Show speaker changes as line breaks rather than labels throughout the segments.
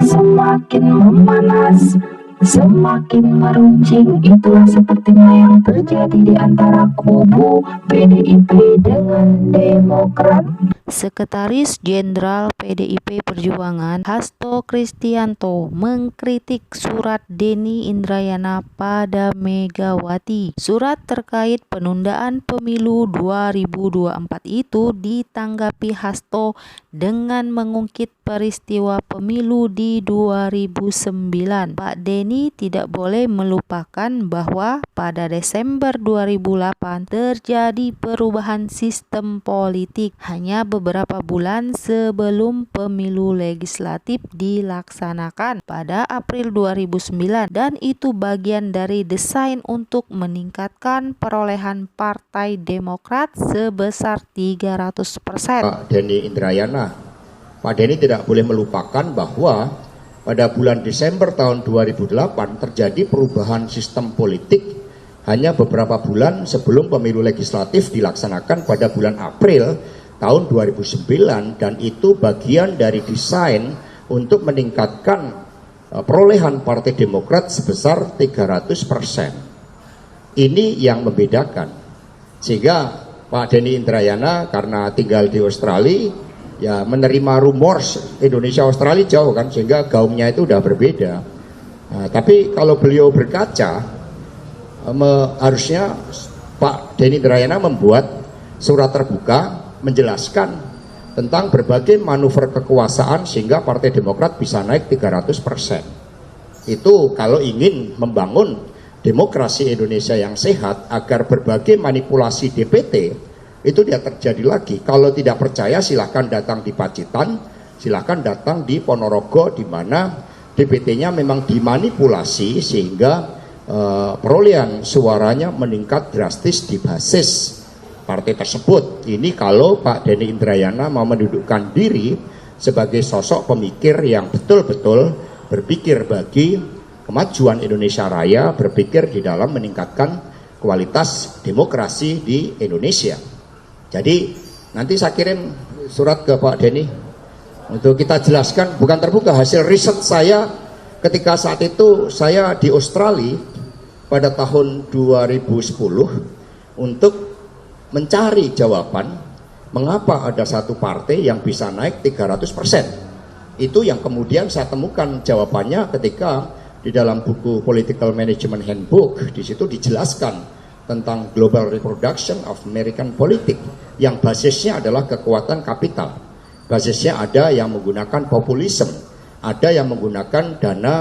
semakin memanas, semakin meruncing. Itulah sepertinya yang terjadi di antara kubu PDIP dengan Demokrat.
Sekretaris Jenderal PDIP Perjuangan Hasto Kristianto mengkritik surat Denny Indrayana pada Megawati. Surat terkait penundaan pemilu 2024 itu ditanggapi Hasto dengan mengungkit peristiwa pemilu di 2009. Pak Denny tidak boleh melupakan bahwa pada Desember 2008 terjadi perubahan sistem politik hanya beberapa bulan sebelum pemilu legislatif dilaksanakan pada April 2009, dan itu bagian dari desain untuk meningkatkan perolehan Partai Demokrat sebesar 300%.
Pak Denny Indrayana, Pak Denny tidak boleh melupakan bahwa pada bulan Desember tahun 2008 terjadi perubahan sistem politik hanya beberapa bulan sebelum pemilu legislatif dilaksanakan pada bulan April tahun 2009, dan itu bagian dari desain untuk meningkatkan perolehan Partai Demokrat sebesar 300%. Ini yang membedakan. Sehingga Pak Denny Indrayana karena tinggal di Australia, ya menerima rumors Indonesia Australia jauh kan, sehingga gaungnya itu udah berbeda. Nah, tapi kalau beliau berkaca, harusnya Pak Denny Indrayana membuat surat terbuka menjelaskan tentang berbagai manuver kekuasaan sehingga Partai Demokrat bisa naik 300%. Itu kalau ingin membangun demokrasi Indonesia yang sehat agar berbagai manipulasi DPT itu tidak terjadi lagi. Kalau tidak percaya silahkan datang di Pacitan, silahkan datang di Ponorogo, di mana DPT-nya memang dimanipulasi sehingga perolehan suaranya meningkat drastis di basis partai tersebut. Ini kalau Pak Denny Indrayana mau mendudukkan diri sebagai sosok pemikir yang betul-betul berpikir bagi kemajuan Indonesia Raya, berpikir di dalam meningkatkan kualitas demokrasi di Indonesia. Jadi nanti saya kirim surat ke Pak Denny untuk kita jelaskan, bukan terbuka, hasil riset saya ketika saat itu saya di Australia pada tahun 2010 untuk mencari jawaban mengapa ada satu partai yang bisa naik 300%. Itu yang kemudian saya temukan jawabannya ketika di dalam buku Political Management Handbook. Di situ dijelaskan tentang global reproduction of American politics yang basisnya adalah kekuatan kapital. Basisnya ada yang menggunakan populisme, ada yang menggunakan dana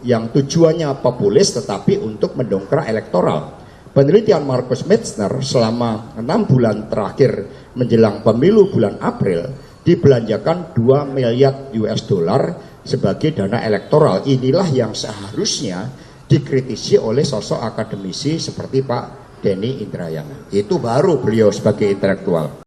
yang tujuannya populis tetapi untuk mendongkrak elektoral. Penelitian Marcus Metzner selama 6 bulan terakhir menjelang pemilu bulan April dibelanjakan 2 miliar US dollar sebagai dana elektoral. Inilah yang seharusnya dikritisi oleh sosok akademisi seperti Pak Denny Indrayana. Itu baru beliau sebagai intelektual.